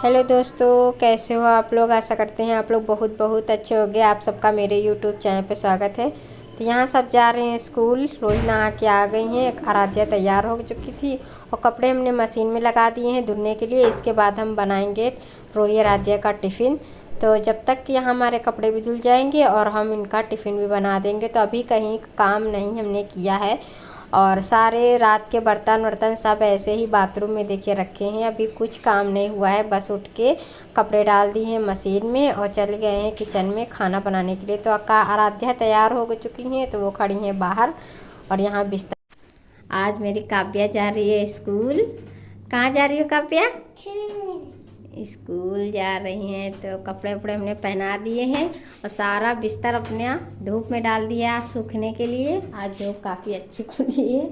Hello दोस्तों, कैसे हो आप लोग। आशा करते हैं आप लोग बहुत बहुत अच्छे होंगे। आप सबका मेरे यूट्यूब चैनल पे स्वागत है। तो यहाँ सब जा रहे हैं स्कूल। रोही नहा के आ गई हैं, आराध्या तैयार हो चुकी थी और कपड़े हमने मशीन में लगा दिए हैं धुलने के लिए। इसके बाद हम बनाएंगे रोही आराध्या का टिफ़िन। तो जब तक कि यहाँ हमारे कपड़े भी धुल जाएंगे और हम इनका टिफ़िन भी बना देंगे। तो अभी कहीं काम नहीं हमने किया है और सारे रात के बर्तन सब ऐसे ही बाथरूम में देखे रखे हैं। अभी कुछ काम नहीं हुआ है, बस उठ के कपड़े डाल दिए हैं मशीन में और चले गए हैं किचन में खाना बनाने के लिए। तो आराध्या तैयार हो चुकी हैं, तो वो खड़ी हैं बाहर और यहाँ बिस्तर। आज मेरी काव्या जा रही है स्कूल। कहाँ जा रही हो काव्या? स्कूल जा रही हैं। तो कपड़े वपड़े हमने पहना दिए हैं और सारा बिस्तर अपने धूप में डाल दिया सूखने के लिए। आज धूप काफ़ी अच्छी खुली है।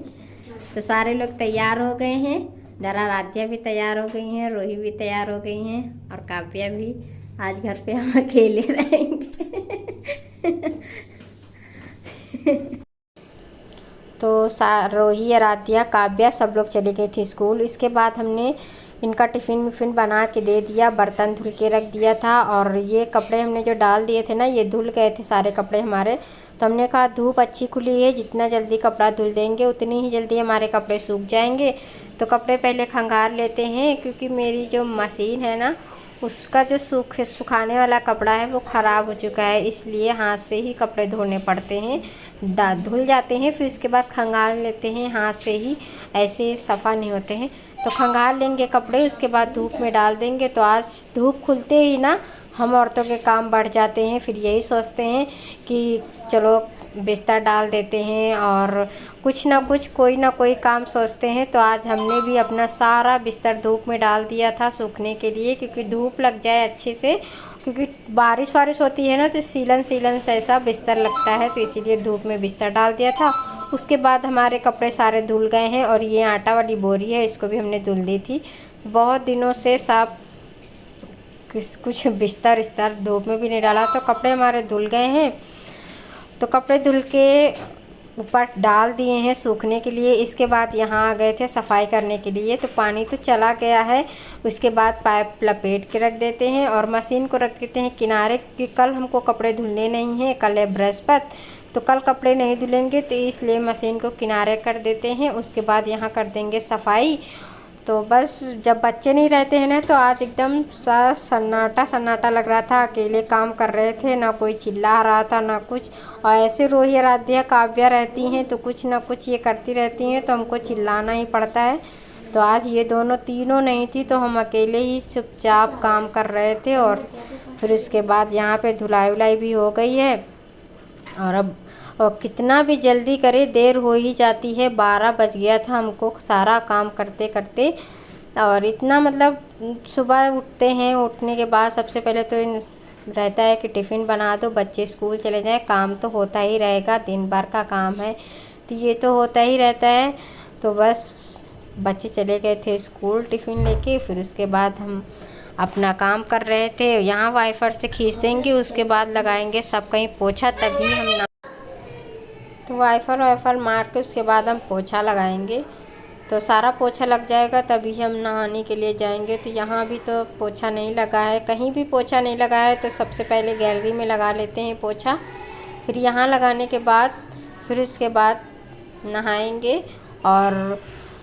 तो सारे लोग तैयार हो गए हैं। जरा आराध्या भी तैयार हो गई हैं, रोही भी तैयार हो गई हैं और काव्या भी। आज घर पे हम अकेले रहेंगे। तो रोही, आराध्या, काव्या सब लोग चली गई थी स्कूल। इसके बाद हमने इनका टिफ़िन विफ़िन बना के दे दिया, बर्तन धुल के रख दिया था। और ये कपड़े हमने जो डाल दिए थे ना, ये धुल गए थे सारे कपड़े हमारे। तो हमने कहा धूप अच्छी खुली है, जितना जल्दी कपड़ा धुल देंगे उतनी ही जल्दी हमारे कपड़े सूख जाएंगे। तो कपड़े पहले खंगाल लेते हैं, क्योंकि मेरी जो मशीन है ना, उसका जो सुखाने वाला कपड़ा है वो ख़राब हो चुका है। इसलिए हाथ से ही कपड़े धोने पड़ते हैं, धुल जाते हैं। फिर उसके बाद खंगाल लेते हैं हाथ से ही, ऐसे सफ़ा नहीं होते हैं। तो खंगाल लेंगे कपड़े, उसके बाद धूप में डाल देंगे। तो आज धूप खुलते ही ना हम औरतों के काम बढ़ जाते हैं। फिर यही सोचते हैं कि चलो बिस्तर डाल देते हैं और कुछ ना कुछ कोई ना कोई काम सोचते हैं। तो आज हमने भी अपना सारा बिस्तर धूप में डाल दिया था सूखने के लिए, क्योंकि धूप लग जाए अच्छे से। क्योंकि बारिश वारिश होती है ना, तो सीलन सीलन से ऐसा बिस्तर लगता है, तो इसीलिए धूप में बिस्तर डाल दिया था। उसके बाद हमारे कपड़े सारे धुल गए हैं और ये आटा वाली बोरी है, इसको भी हमने धुल दी थी। बहुत दिनों से साफ कुछ बिस्तर इस्तर धूप में भी नहीं डाला, तो कपड़े हमारे धुल गए हैं। तो कपड़े धुल के ऊपर डाल दिए हैं सूखने के लिए। इसके बाद यहाँ आ गए थे सफाई करने के लिए। तो पानी तो चला गया है, उसके बाद पाइप लपेट के रख देते हैं और मशीन को रख देते हैं किनारे, क्योंकि कल हमको कपड़े धुलने नहीं हैं। कल है बृहस्पति, तो कल कपड़े नहीं धुलेंगे, तो इसलिए मशीन को किनारे कर देते हैं। उसके बाद यहाँ कर देंगे सफाई। तो बस जब बच्चे नहीं रहते हैं ना, तो आज एकदम सा सन्नाटा सन्नाटा लग रहा था। अकेले काम कर रहे थे, ना कोई चिल्ला रहा था ना कुछ। और ऐसे रोही, आराध्या, काव्या रहती हैं तो कुछ ना कुछ ये करती रहती हैं, तो हमको चिल्लाना ही पड़ता है। तो आज ये दोनों तीनों नहीं थी, तो हम अकेले ही चुपचाप काम कर रहे थे। और फिर उसके बाद यहाँ पे धुलाई उलाई भी हो गई है। और अब कितना भी जल्दी करे देर हो ही जाती है। 12 बज गया था हमको सारा काम करते करते। और इतना मतलब सुबह उठते हैं, उठने के बाद सबसे पहले तो रहता है कि टिफ़िन बना दो, बच्चे स्कूल चले जाएं। काम तो होता ही रहेगा, दिन भर का काम है, तो ये तो होता ही रहता है। तो बस बच्चे चले गए थे स्कूल टिफ़िन लेके। फिर उसके बाद हम अपना काम कर रहे थे। यहाँ वाइपर से खींच देंगे, उसके बाद लगाएंगे सब कहीं पोछा, तभी हम तो वाइपर मार के उसके बाद हम पोछा लगाएंगे। तो सारा पोछा लग जाएगा तभी हम नहाने के लिए जाएंगे। तो यहाँ भी तो पोछा नहीं लगा है, कहीं भी पोछा नहीं लगा है। तो सबसे पहले गैलरी में लगा लेते हैं पोछा, फिर यहाँ लगाने के बाद फिर उसके बाद नहाएंगे। और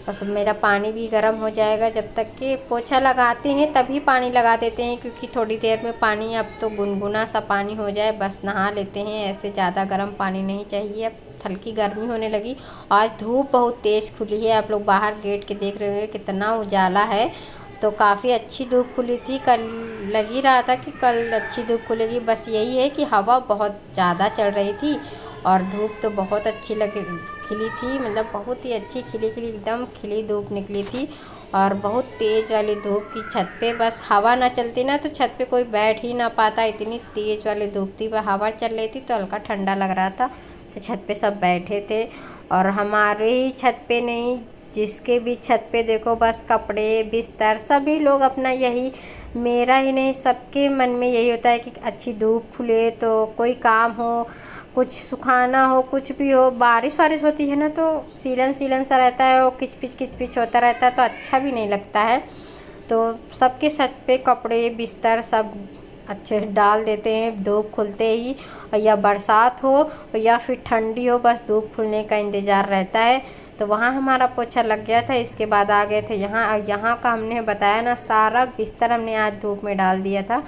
बस मेरा पानी भी गर्म हो जाएगा। जब तक कि पोछा लगाते हैं तभी पानी लगा देते हैं, क्योंकि थोड़ी देर में पानी अब तो गुनगुना सा पानी हो जाए बस नहा लेते हैं। ऐसे ज़्यादा गर्म पानी नहीं चाहिए। अब हल्की गर्मी होने लगी। आज धूप बहुत तेज़ खुली है, आप लोग बाहर गेट के देख रहे हो कितना उजाला है। तो काफ़ी अच्छी धूप खुली थी। कल लग ही रहा था कि कल अच्छी धूप खुलेगी, बस यही है कि हवा बहुत ज़्यादा चल रही थी और धूप तो बहुत अच्छी खिली थी। मतलब बहुत ही अच्छी खिली एकदम खिली धूप निकली थी। और बहुत तेज़ वाली धूप की छत पे, बस हवा ना चलती ना तो छत पे कोई बैठ ही ना पाता, इतनी तेज़ वाली धूप थी। वह हवा चल रही थी तो हल्का ठंडा लग रहा था, तो छत पे सब बैठे थे। और हमारे ही छत पे नहीं, जिसके भी छत पे देखो बस कपड़े बिस्तर सभी लोग अपना यही, मेरा ही नहीं सबके मन में यही होता है कि अच्छी धूप खुले तो कोई काम हो, कुछ सुखाना हो, कुछ भी हो। बारिश वारिश होती है ना तो सीलन सीलन सा रहता है, वो किचपिच होता रहता है, तो अच्छा भी नहीं लगता है। तो सबके छत पे कपड़े बिस्तर सब अच्छे से डाल देते हैं धूप खुलते ही, या बरसात हो या फिर ठंडी हो, बस धूप खुलने का इंतज़ार रहता है। तो वहाँ हमारा पोछा लग गया था। इसके बाद आ गए थे यहाँ, और यहाँ का हमने बताया ना सारा बिस्तर हमने आज धूप में डाल दिया था।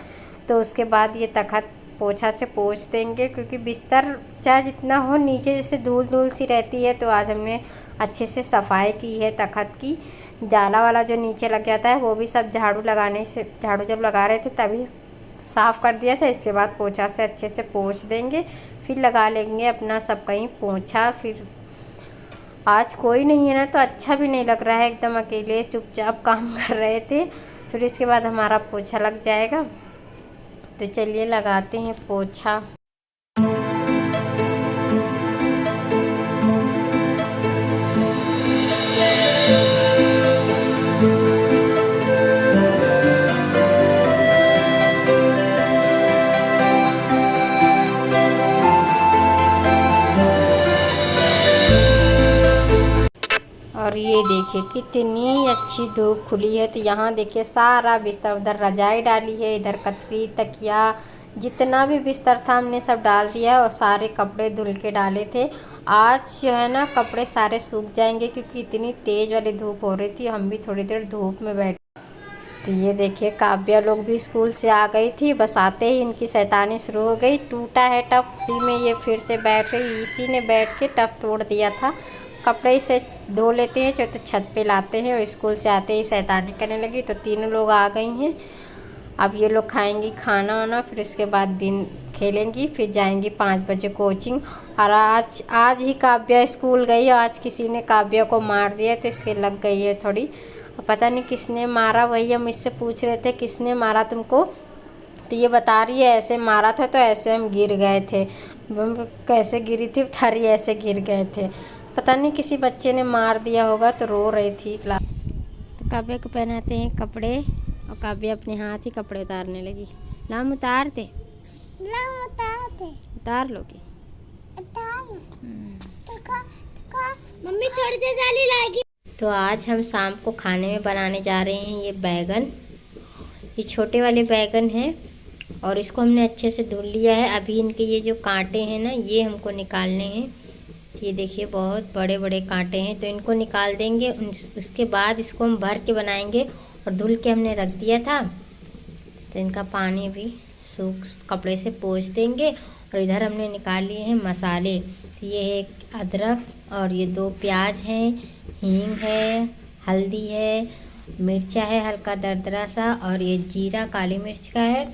तो उसके बाद ये तख़्त पोछा से पोंछ देंगे, क्योंकि बिस्तर चाहे जितना हो नीचे जैसे धूल धूल सी रहती है। तो आज हमने अच्छे से सफाई की है तख़्त की। जाला वाला जो नीचे लग जाता है वो भी सब झाड़ू जब लगा रहे थे तभी साफ़ कर दिया था। इसके बाद पोछा से अच्छे से पोंछ देंगे, फिर लगा लेंगे अपना सब कहीं पोछा। फिर आज कोई नहीं है ना तो अच्छा भी नहीं लग रहा है, एकदम अकेले चुपचाप काम कर रहे थे। फिर इसके बाद हमारा पोछा लग जाएगा। तो चलिए लगाते हैं पोछा। और ये देखिए कितनी अच्छी धूप खुली है। तो यहाँ देखिए सारा बिस्तर, उधर रजाई डाली है, इधर कतरी तकिया जितना भी बिस्तर था हमने सब डाल दिया, और सारे कपड़े धुल के डाले थे। आज जो है ना कपड़े सारे सूख जाएंगे, क्योंकि इतनी तेज़ वाली धूप हो रही थी। हम भी थोड़ी देर धूप में बैठे। तो ये देखिए काव्या लोग भी स्कूल से आ गई थी, बस आते ही इनकी शैतानी शुरू हो गई। टूटा है टब, उसी में ये फिर से बैठ रही, इसी ने बैठ के टब तोड़ दिया था। कपड़े से धो लेते हैं तो छत पे लाते हैं, और स्कूल से आते ही शैतानी करने लगी। तो तीनों लोग आ गई हैं। अब ये लोग खाएंगी खाना वाना, फिर उसके बाद दिन खेलेंगी, फिर जाएंगी 5 बजे कोचिंग। और आज ही काव्या स्कूल गई, और आज किसी ने काव्या को मार दिया, तो इसके लग गई है थोड़ी। पता नहीं किसने मारा, वही हम इससे पूछ रहे थे किसने मारा तुमको। तो ये बता रही है ऐसे मारा था, तो ऐसे हम गिर गए थे। कैसे गिरी थी थारी, ऐसे गिर गए थे। पता नहीं किसी बच्चे ने मार दिया होगा, तो रो रही थी। तो काव्या को पहनाते हैं कपड़े, और काव्या अपने हाथ ही कपड़े उतारने लगी। नाम उतार दे, उतार लोगी। मम्मी थोड़ी देर जाली लाएगी। तो आज हम शाम को खाने में बनाने जा रहे हैं ये बैगन। ये छोटे वाले बैगन हैं, और इसको हमने अच्छे से धुल लिया है। अभी इनके ये जो कांटे हैं ना, ये हमको निकालने हैं। ये देखिए बहुत बड़े बड़े कांटे हैं, तो इनको निकाल देंगे। उसके बाद इसको हम भर के बनाएंगे, और धुल के हमने रख दिया था। तो इनका पानी भी सूख कपड़े से पोंछ देंगे। और इधर हमने निकाल लिए हैं मसाले। तो ये है अदरक, और ये 2 प्याज हैं, हींग है, हल्दी है, मिर्चा है हल्का दरदरा सा, और ये जीरा काली मिर्च का है,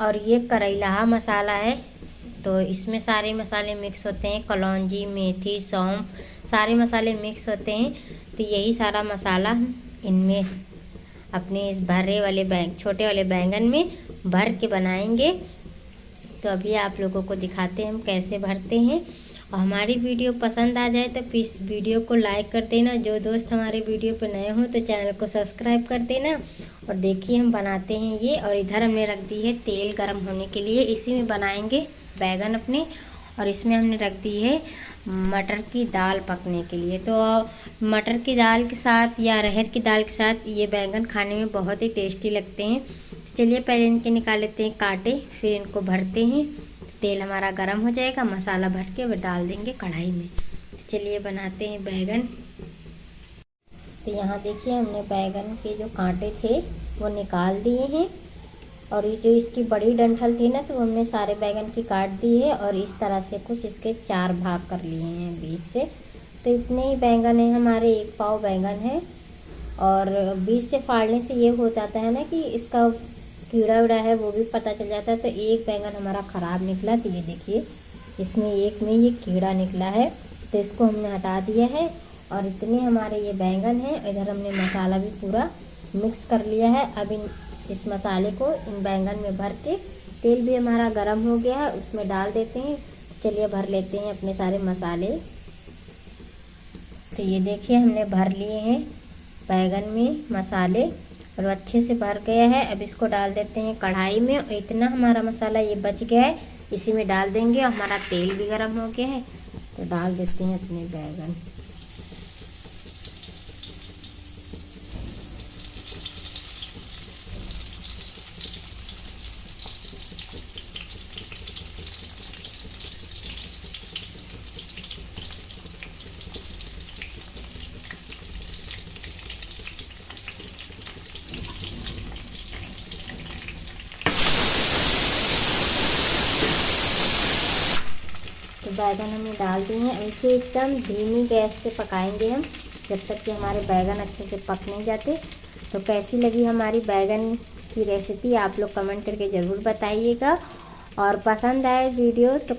और ये करेला मसाला है। तो इसमें सारे मसाले मिक्स होते हैं, कलौंजी, मेथी, सौंफ, सारे मसाले मिक्स होते हैं। तो यही सारा मसाला इनमें अपने इस भरे वाले छोटे वाले बैंगन में भर के बनाएंगे। तो अभी आप लोगों को दिखाते हैं हम कैसे भरते हैं। और हमारी वीडियो पसंद आ जाए तो प्लीज़ वीडियो को लाइक कर देना। जो दोस्त हमारे वीडियो पर नए हो तो चैनल को सब्सक्राइब कर देना। और देखिए हम बनाते हैं ये। और इधर हमने रख दी है तेल गरम होने के लिए, इसी में बनाएंगे बैगन अपने। और इसमें हमने रख दी है मटर की दाल पकने के लिए। तो मटर की दाल के साथ या अरहर की दाल के साथ ये बैंगन खाने में बहुत ही टेस्टी लगते हैं। तो चलिए पहले इनके निकाल लेते हैं कांटे, फिर इनको भरते हैं। तेल हमारा गरम हो जाएगा, मसाला भर के वो डाल देंगे कढ़ाई में। तो चलिए बनाते हैं बैगन। तो यहाँ देखिए हमने बैगन के जो कांटे थे वो निकाल दिए हैं। और ये जो इसकी बड़ी डंठल थी ना, तो हमने सारे बैगन की काट दी है, और इस तरह से कुछ इसके 4 भाग कर लिए हैं बीच से। तो इतने ही बैंगन हैं हमारे, 1 पाव बैंगन है। और बीच से फाड़ने से ये हो जाता है ना कि इसका कीड़ा उड़ा है वो भी पता चल जाता है। तो एक बैंगन हमारा ख़राब निकला। तो ये देखिए इसमें एक में ये कीड़ा निकला है, तो इसको हमने हटा दिया है। और इतने हमारे ये बैंगन हैं। इधर हमने मसाला भी पूरा मिक्स कर लिया है। अब इस मसाले को इन बैंगन में भर के, तेल भी हमारा गरम हो गया है, उसमें डाल देते हैं। चलिए भर लेते हैं अपने सारे मसाले। तो ये देखिए हमने भर लिए हैं बैगन में मसाले, और अच्छे से भर गया है। अब इसको डाल देते हैं कढ़ाई में। और इतना हमारा मसाला ये बच गया है, इसी में डाल देंगे। और हमारा तेल भी गरम हो गया है, तो डाल देते हैं अपने बैगन। तो बैगन हमने डाल दिए हैं। इसे एकदम धीमी गैस पे पकाएंगे हम जब तक कि हमारे बैगन अच्छे से पक नहीं जाते। तो कैसी लगी हमारी बैगन की रेसिपी आप लोग कमेंट करके ज़रूर बताइएगा। और पसंद आए वीडियो तो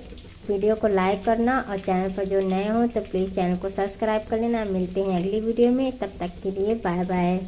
वीडियो को लाइक करना, और चैनल पर जो नए हो तो प्लीज़ चैनल को सब्सक्राइब कर लेना। मिलते हैं अगली वीडियो में, तब तक के लिए बाय बाय।